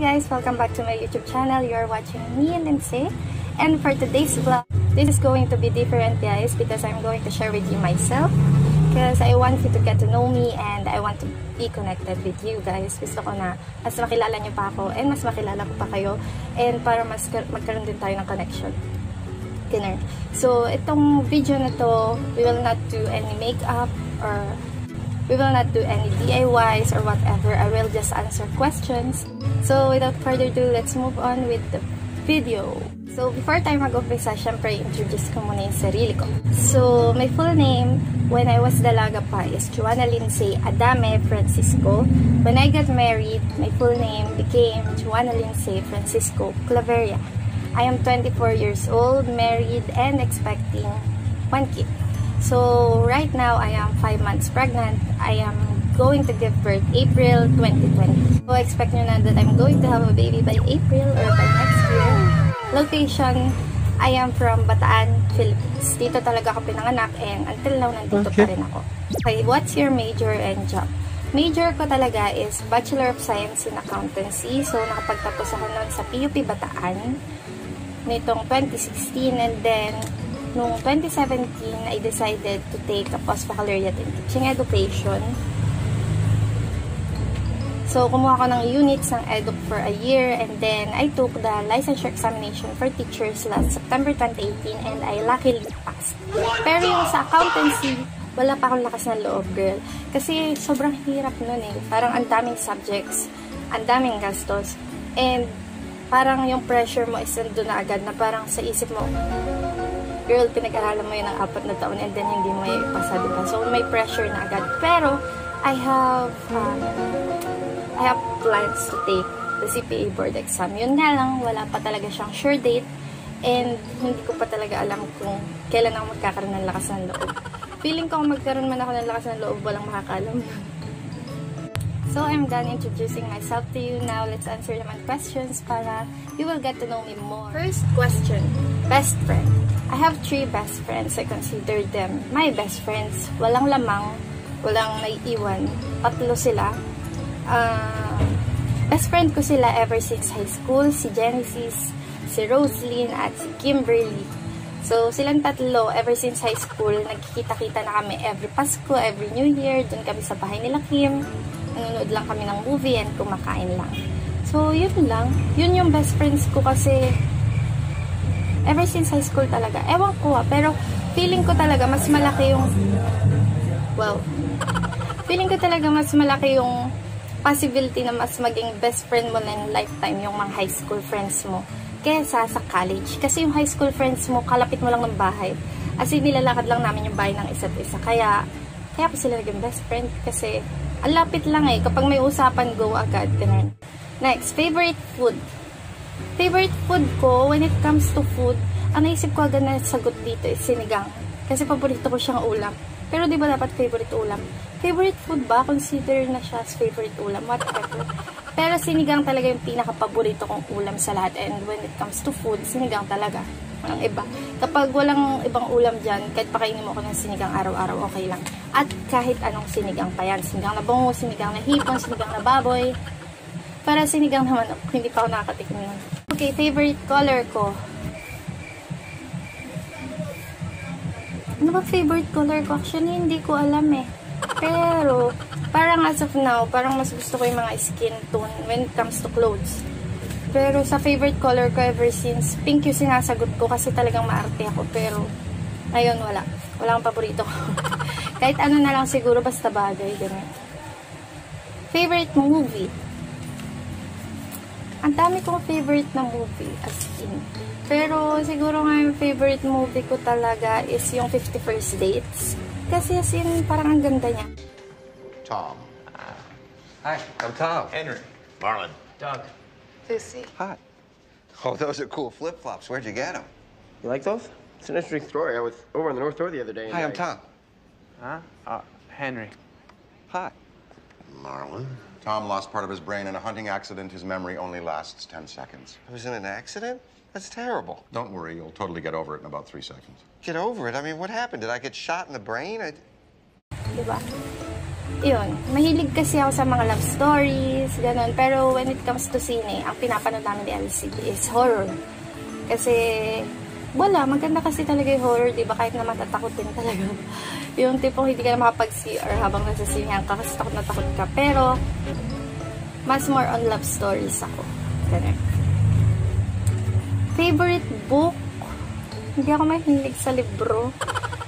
guys! Welcome back to my YouTube channel. You're watching me, Lindsay. And for today's vlog, this is going to be different guys because I'm going to share with you myself. Because I want you to get to know me and I want to be connected with you guys. Gusto ko na mas makilala niyo pa ako and mas makilala ko pa kayo. And para mas magkaroon din tayo ng connection. Ganun. So, itong video na to, we will not do any makeup or we will not do any DIYs or whatever. I will just answer questions. So, without further ado, let's move on with the video. So, before tayo mag-umpisa, syempre, introduce ko muna yung sarili ko. So, my full name, when I was dalaga pa, is Joanna Lindsay Adame Francisco. When I got married, my full name became Joanna Lindsay Francisco Claveria. I am 24 years old, married, and expecting 1 kid. So, right now, I am 5 months pregnant. I am going to give birth April 2020. So, expect nyo na that I'm going to have a baby by April or by next year. Location, I am from Bataan, Philippines. Dito talaga ako pinanganak and until now, nandito pa rin ako. Okay, what's your major and job? Major ko talaga is Bachelor of Science in Accountancy. So, nakapagtapos ako nun sa PUP Bataan nitong 2016 and then noong 2017 I decided to take a post-baccalaureate in teaching education. So kumuha ko ng units ng EDUC for a year and then I took the licensure examination for teachers last September 2018 and I luckily passed. Pero yung sa accountancy, wala pa akong lakas ng loob, girl. Kasi sobrang hirap nun eh. Parang ang daming subjects, ang daming gastos, and parang yung pressure mo is nandun na agad na parang sa isip mo, girl, pinag-aralan mo yun ng 4 na taon and then hindi mo yung ipasa, diba? So, may pressure na agad. Pero, I have plans to take the CPA board exam. Yun nga lang, wala pa talaga siyang sure date and hindi ko pa talaga alam kung kailan ako magkakaroon ng lakas ng loob. Feeling ko kung magkaroon man ako ng lakas ng loob, walang makakalam. So, I'm done introducing myself to you. Now, let's answer naman questions para you will get to know me more. First question, best friend. I have 3 best friends. I consider them my best friends. Walang lamang, walang naiiwan. 3 sila. Best friend ko sila ever since high school. Si Genesis, si Roslyn, at si Kimberly. So, silang 3, ever since high school, nagkikita-kita na kami every Pasko, every New Year. Doon kami sa bahay nila Kim. Nanonood lang kami ng movie and kumakain lang. So, yun lang. Yun yung best friends ko kasi ever since high school talaga. Ewan ko pero feeling ko talaga mas malaki yung feeling ko talaga mas malaki yung possibility na mas maging best friend mo na in lifetime yung mga high school friends mo kaysa sa college. Kasi yung high school friends mo, kalapit mo lang ng bahay. As in, nilalakad lang namin yung bahay ng isa't isa. Kaya po sila naging best friend kasi ang lapit lang eh. Kapag may usapan, go agad. Ganun. Next, favorite food. Favorite food ko, when it comes to food, ang naisip ko agad na sagot dito is sinigang. Kasi paborito ko siyang ulam. Pero di ba dapat favorite ulam? Favorite food ba? Consider na siya as favorite ulam. Whatever. Pero sinigang talaga yung pinaka-paborito kong ulam sa lahat. And when it comes to food, sinigang talaga. Walang iba. Kapag walang ibang ulam dyan, kahit pakainin mo ako ng sinigang araw-araw, okay lang. At kahit anong sinigang pa yan. Sinigang na bango, sinigang na hipon, sinigang na baboy. Para sinigang naman, hindi pa ako nakakatikim yun. Okay, favorite color ko. Ano ba favorite color ko? Actually, hindi ko alam eh. Pero, parang as of now, parang mas gusto ko yung mga skin tone when it comes to clothes. Pero sa favorite color ko ever since, pink yung sinasagot ko kasi talagang maarte ako. Pero, ngayon wala. Wala akong paborito ko. Kahit ano na lang siguro, basta bagay. Ganun. Favorite movie. Ang dami kong favorite na movie, as in. Pero, siguro nga yung favorite movie ko talaga is yung 50 First Dates. Kasi as in, parang ang ganda niya. Tom. Hi, I'm Tom. Henry. Marlon. Doug. Lucy. Hi. Oh, those are cool flip-flops. Where'd you get them? You like those? It's an interesting story. I was over on the North Shore the other day. Hi, I'm Tom. Huh? Henry. Hi. Marlon. Tom lost part of his brain in a hunting accident. His memory only lasts 10 seconds. I was in an accident? That's terrible. Don't worry, you'll totally get over it in about 3 seconds. Get over it? I mean, what happened? Did I get shot in the brain? Diba? Yun, mahilig kasi ako sa mga love stories, ganun. Pero when it comes to sine, ang pinapanood namin ni LCD is horror. Kasi, wala, maganda kasi talaga yung horror, diba? Kahit na matatakotin talaga. Yung tipong hindi ka na makapag-CR habang nasa sinihan ka kasi takot na takot ka. Pero, mas more on love stories ako. Ganun. Favorite book? Hindi ako mahilig sa libro.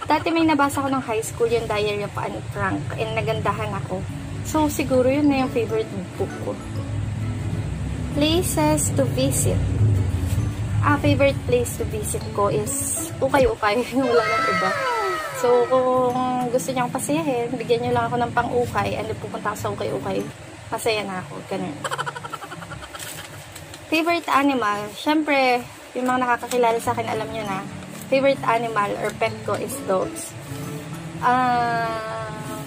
Dati may nabasa ko ng high school, yung Diary of Anne Frank, and nagandahan ako. So, siguro yun na yung favorite book ko. Places to visit. Favorite place to visit ko is ukay-ukay. Wala nang iba. So, kung gusto niyo akong pasayahin, bigyan niyo lang ako ng pang-ukay, and pupunta ako sa ukay-ukay, pasaya na ako. Ganun. Favorite animal? Syempre, yung mga nakakakilala sa akin, alam nyo na, favorite animal or pet ko is dogs.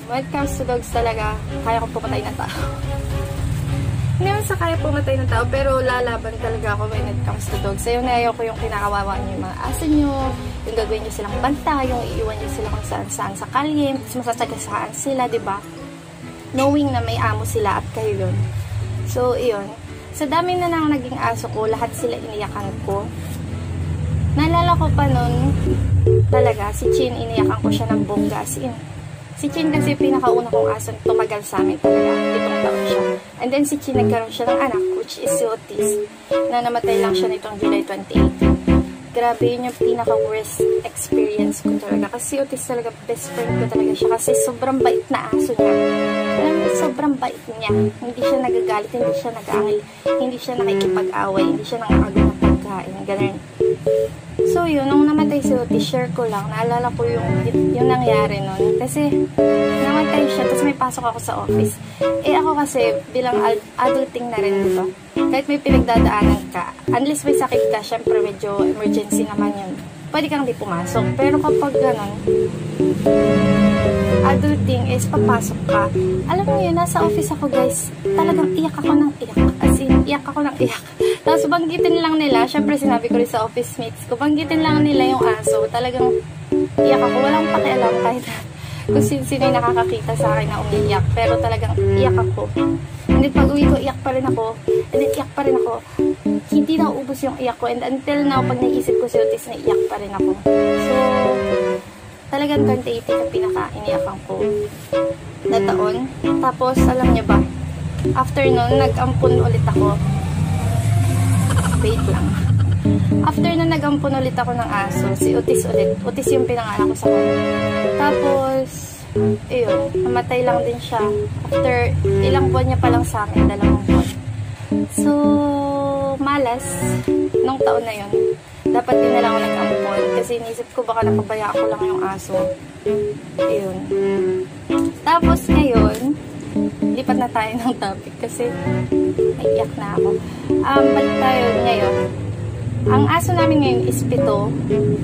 When it comes to dogs talaga, kaya ko pumatay ng tao. Hindi naman sa kaya pumatay ng tao, pero lalaban talaga ako when it comes to dogs. Ayaw na ayaw ko yung kinakawawa nyo yung mga aso nyo, yung gagawin nyo silang banta, yung iiwan nyo sila kung saan-saan sa kalye, tapos masasagasaan sila, diba? Knowing na may amo sila at kayo yun. So, iyon. Sa dami na nang naging aso ko, lahat sila iniyakan ko. Naalala ko pa nun, talaga, si Chin, iniyakan ko siya ng bongga. Si Chin kasi pinakauna kong aso tumagal sa amin talaga. 7 taon siya. And then si Chin nagkaroon siya ng anak, which is si Otis, na namatay lang siya nitong July 28. Grabe, yun yung pinaka-worst experience ko talaga. Kasi si Otis talaga, best friend ko talaga siya. Kasi sobrang bait na aso niya. Alam mo, sobrang bait niya. Hindi siya nagagalit, hindi siya nag-aangil, hindi siya nakikipag-away, hindi siya nangagawa ng pagkain. Ganun. So yun, nung namatay si Otis, share ko lang, naalala ko yung nangyari nun. Kasi namatay siya, tapos may pasok ako sa office. Ako kasi, bilang adulting na rin, diba? Kahit may pinagdadaanan ka, unless may sakit ka, syempre medyo emergency naman yun. Pwede kang di pumasok. Pero kapag ganun, adulting is papasok ka. Alam mo yun, nasa office ako guys, talagang iyak ako ng iyak. As in, iyak ako ng iyak. Tapos banggitin lang nila, syempre sinabi ko rin sa office mates ko, banggitin lang nila yung aso. Talagang iyak ako. Walang pakialam kahit kung sino yung nakakakita sa akin na umiiyak. Pero talagang iyak ako. And then pag uwi ko, iyak pa rin ako. And then iyak pa rin ako. Hindi na uubos yung iyak ko. And until now, pag naisip ko si Otis, na iyak pa rin ako. So, talagang 2018 ang pinaka-iniyakan ko na taon. Tapos, alam niyo ba, after nun, nag-ampun ulit ako. Wait lang. After nun, nag-ampun ulit ako ng aso. Si Otis ulit. Otis yung pinangalan ko sa kanya. Tapos, ayun, namatay lang din siya. After ilang buwan niya pa lang sa amin, 2 buwan. So, malas, nung taon na yun, dapat din na lang ako nag-ampon. Kasi inisip ko baka napabaya ko lang yung aso. Ayun. Tapos ngayon, lipat na tayo ng topic kasi naiyak na ako. Balik tayo ngayon. Ang aso namin ngayon is 7.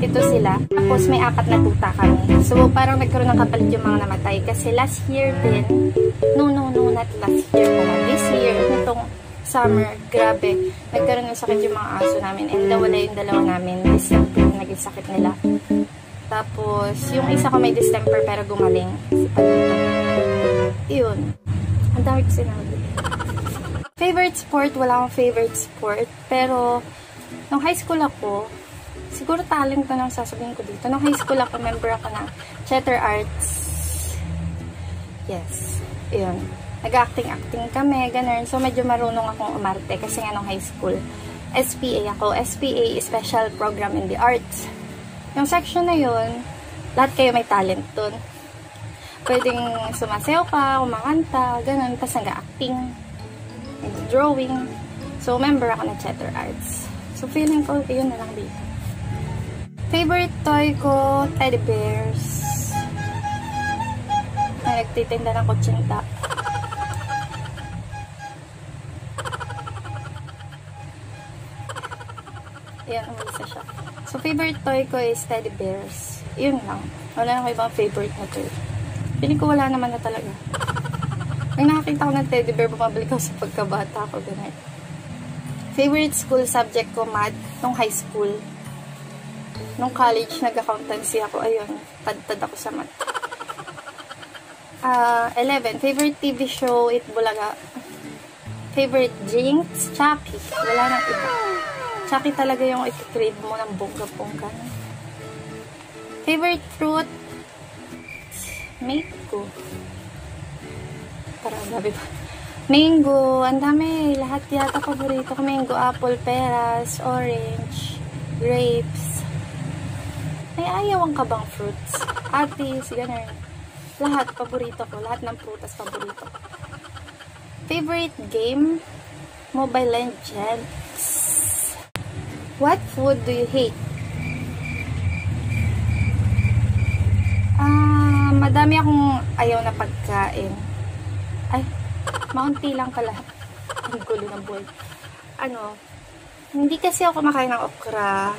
7 sila. Tapos may 4 na tuta kami. So parang nagkaroon ng kapalit yung mga namatay. Kasi last year din, no, not last year po. This year, nitong summer, grabe, nagkaroon ng sakit yung mga aso namin. And nawala yung 2 namin. Distemper yung naging sakit nila. Tapos, yung isa ko may distemper pero gumaling. Si Palito. Yun. Ang dami ko sinabi. Favorite sport? Wala akong favorite sport. Pero, nung high school ako, siguro talent ko nang sasabihin ko dito. Nung high school ako, member ako ng theater arts. Yes. Yun. Nag-acting kami, ganun. So, medyo marunong akong umarte kasi nga nung high school. SPA ako. SPA, Special Program in the Arts. Yung section na yun, lahat kayo may talent dun. Pwedeng sumasayaw ka, kumakanta, ganun. Tapos nag-acting, drawing. So, member ako ng theater arts. So, feeling ko, yun na lang dito. Favorite toy ko, teddy bears. May nagtitinda ng kutsinta. Ayan, umisa siya. So, favorite toy ko is teddy bears. Yun lang. Wala nang ibang favorite na toy. Feeling ko wala naman na talaga. Pag nakakita ko ng teddy bear, bumabalik ako sa pagkabata ko. Ganun. Favorite school subject ko, math, nung high school. Nung college, nag-accountancy ako. Ayun, tad ako sa math. 11. Favorite TV show, Itbulaga. Favorite drinks, Chucky. Wala nang iba. Chucky talaga yung iti-crave mo ng bongga-bongga. Favorite fruit, mango. Parang gabi pa. Mango, ang dami. Lahat yata paborito ko. Mango, apple, peras, orange, grapes. May ayawan ka bang fruits? Atis, ganun. Lahat paborito ko. Lahat ng prutas paborito ko. Favorite game, Mobile Legends. What food do you hate? Madami akong ayaw na pagkain. Ay, maunti lang pala. Ang gulo ng buhay. Hindi kasi ako kumakain ng okra.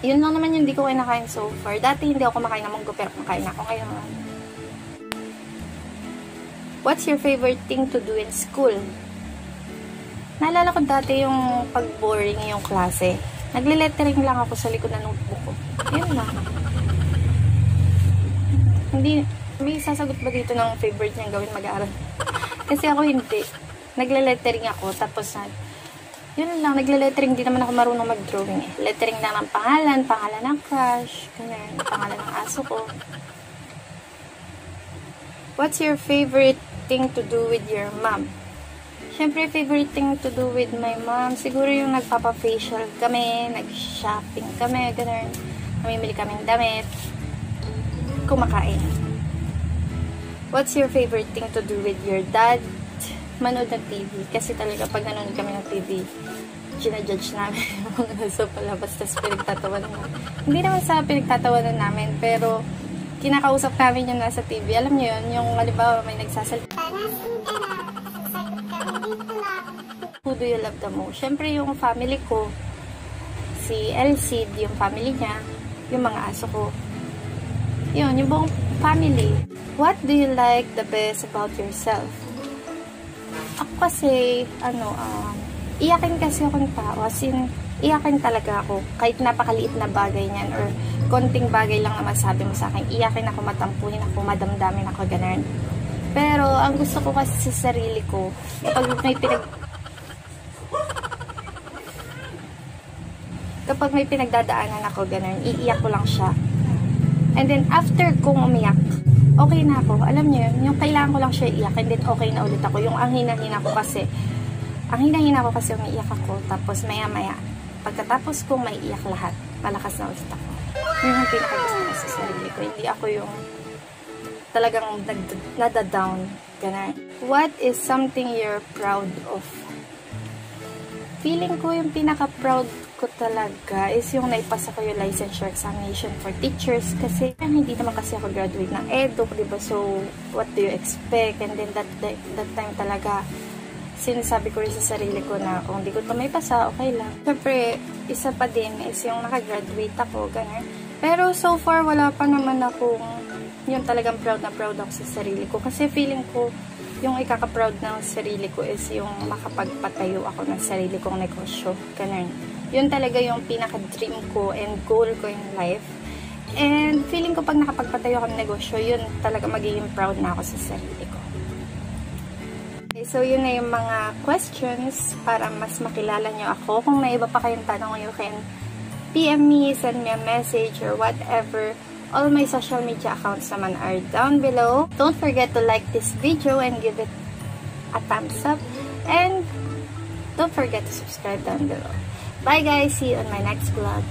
Yun lang naman yung hindi ko kinakain so far. Dati hindi ako kumakain ng munggo, pero kumakain ako ngayon. What's your favorite thing to do in school? Naalala ko dati yung pag-boring yung klase. Nagle-lettering lang ako sa likod ng notebook ko. Yun lang. Hindi, may sasagot ba dito ng favorite niyang gawin mag-aaral? Kasi ako hindi. Nagle-lettering ako, tapos yun lang, nagle-lettering, di naman ako marunong mag-drawing eh. Lettering lang ng pangalan ng crush, ganyan, pangalan ng aso ko. What's your favorite thing to do with your mom? Siyempre, favorite thing to do with my mom, siguro yung nagpapa-facial kami, nag-shopping kami, ganyan. Namimili kaming damit, kumakain. What's your favorite thing to do with your dad? Manood ng TV. Kasi talaga pag nanonood kami ng TV, ginajudge namin yung mga nasa palabas, tapos pinagtatawanan namin. Hindi naman sa pinagtatawanan namin, pero kinakausap namin yung nasa TV. Alam niyo yun, yung halimbawa may nagsasalita. Who do you love the most? Siyempre yung family ko, si Elsie, yung family niya, yung mga aso ko. Yun, yung buong family. What do you like the best about yourself? Ako kasi, iyakin kasi ako ng tao. As in, iyakin talaga ako. Kahit napakaliit na bagay niyan or konting bagay lang na masabi mo sa akin, iyakin ako, matampuhin ako, madamdamin ako, ganun. Pero, ang gusto ko kasi sa sarili ko, kapag may pinagdadaanan ako, ganun, iiyak ko lang siya. And then, after kong umiyak, okay na ako. Alam niyo yun, yung kailangan ko lang siya iiyak, and then okay na ulit ako. Yung ang hina-hina ko kasi umiiyak ako, tapos maya-maya, pagkatapos kong maiiyak lahat, malakas na ulit ako. Yun yung pinakagusto ko sa sarili ko. Hindi ako yung talagang nada-down. Ganun. What is something you're proud of? Feeling ko yung pinaka-proud ko talaga is yung naipasa ko yung licensure examination for teachers kasi hindi naman kasi ako graduate ng eduk, diba? So, what do you expect? And then that time talaga sinasabi ko rin sa sarili ko na kung di ko ito may pasa, okay lang. Siyempre, isa pa din is yung nakagraduate ako, ganyan. Pero so far, wala pa naman akong yung talagang proud na proud ako sa sarili ko. Kasi feeling ko, yung ikaka-proud ng sarili ko is yung makapagpatayo ako ng sarili kong negosyo. Ganun. Yun talaga yung pinaka-dream ko and goal ko in life. And feeling ko pag nakapagpatayo ako ng negosyo, yun talaga magiging proud na ako sa sarili ko. Okay, so yun na yung mga questions para mas makilala nyo ako. Kung may iba pa kayong tanong, you can PM me, send me a message or whatever. All my social media accounts naman are down below. Don't forget to like this video and give it a thumbs up. And don't forget to subscribe down below. Bye guys! See you on my next vlog.